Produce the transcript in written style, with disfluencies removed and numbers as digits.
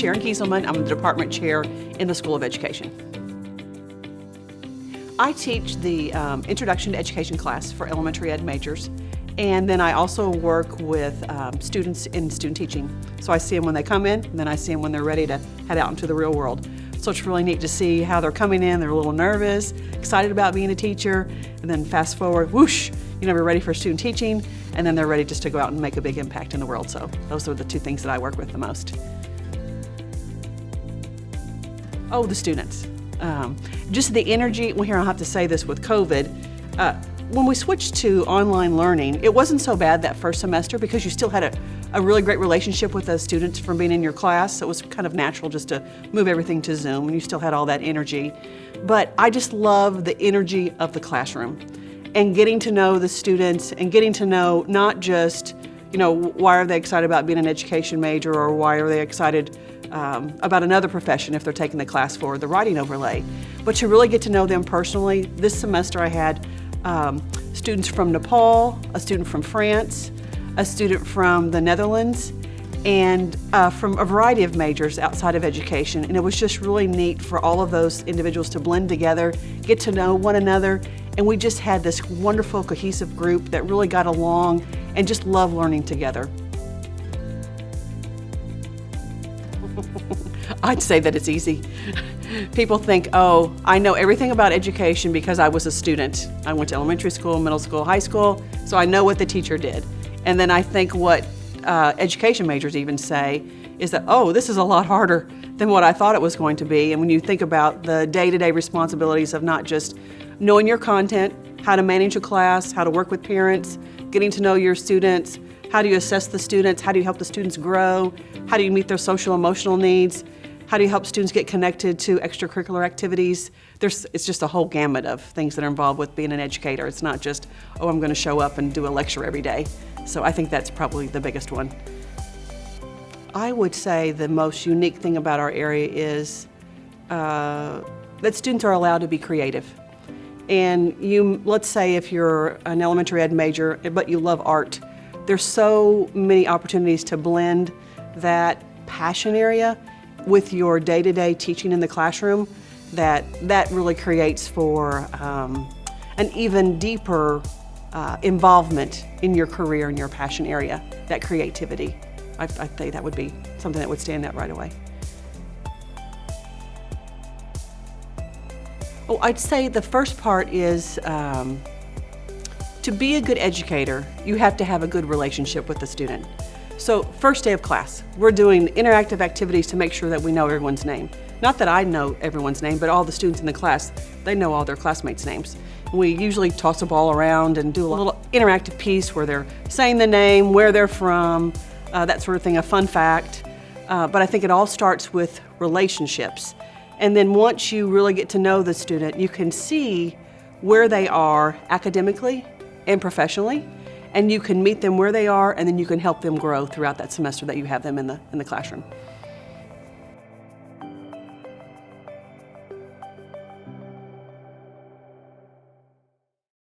Sharon Gieselmann. I'm the department chair in the School of Education. I teach the Introduction to Education class for elementary ed majors, and then I also work with students in student teaching. So I see them when they come in, and then I see them when they're ready to head out into the real world. So it's really neat to see how they're coming in. They're a little nervous, excited about being a teacher, and then fast forward, whoosh, we're ready for student teaching, and then they're ready just to go out and make a big impact in the world. So those are the two things that I work with the most. Oh, the students. Just the energy, well, here I'll have to say this with COVID. When we switched to online learning, it wasn't so bad that first semester because you still had a really great relationship with those students from being in your class. So it was kind of natural just to move everything to Zoom, and you still had all that energy. But I just love the energy of the classroom and getting to know the students and getting to know not just, why are they excited about being an education major, or why are they excited about another profession if they're taking the class for the writing overlay, but to really get to know them personally. This semester I had students from Nepal, a student from France, a student from the Netherlands, and from a variety of majors outside of education. And it was just really neat for all of those individuals to blend together, get to know one another, and we just had this wonderful cohesive group that really got along and just loved learning together. I'd say that it's easy. People think, oh, I know everything about education because I was a student. I went to elementary school, middle school, high school, so I know what the teacher did. And then I think what education majors even say is that, oh, this is a lot harder than what I thought it was going to be. And when you think about the day-to-day responsibilities of not just knowing your content, how to manage a class, how to work with parents, getting to know your students, how do you assess the students, how do you help the students grow, how do you meet their social emotional needs, how do you help students get connected to extracurricular activities? It's just a whole gamut of things that are involved with being an educator. It's not just, oh, I'm going to show up and do a lecture every day. So I think that's probably the biggest one. I would say the most unique thing about our area is that students are allowed to be creative. And let's say if you're an elementary ed major, but you love art, there's so many opportunities to blend that passion area with your day-to-day teaching in the classroom that really creates for an even deeper involvement in your career and your passion area, that creativity. I think that would be something that would stand out right away. Oh, I'd say the first part is to be a good educator, you have to have a good relationship with the student. So first day of class, we're doing interactive activities to make sure that we know everyone's name. Not that I know everyone's name, but all the students in the class, they know all their classmates' names. We usually toss a ball around and do a little interactive piece where they're saying the name, where they're from, that sort of thing, a fun fact. But I think it all starts with relationships. And then once you really get to know the student, you can see where they are academically and professionally, and you can meet them where they are, and then you can help them grow throughout that semester that you have them in the classroom.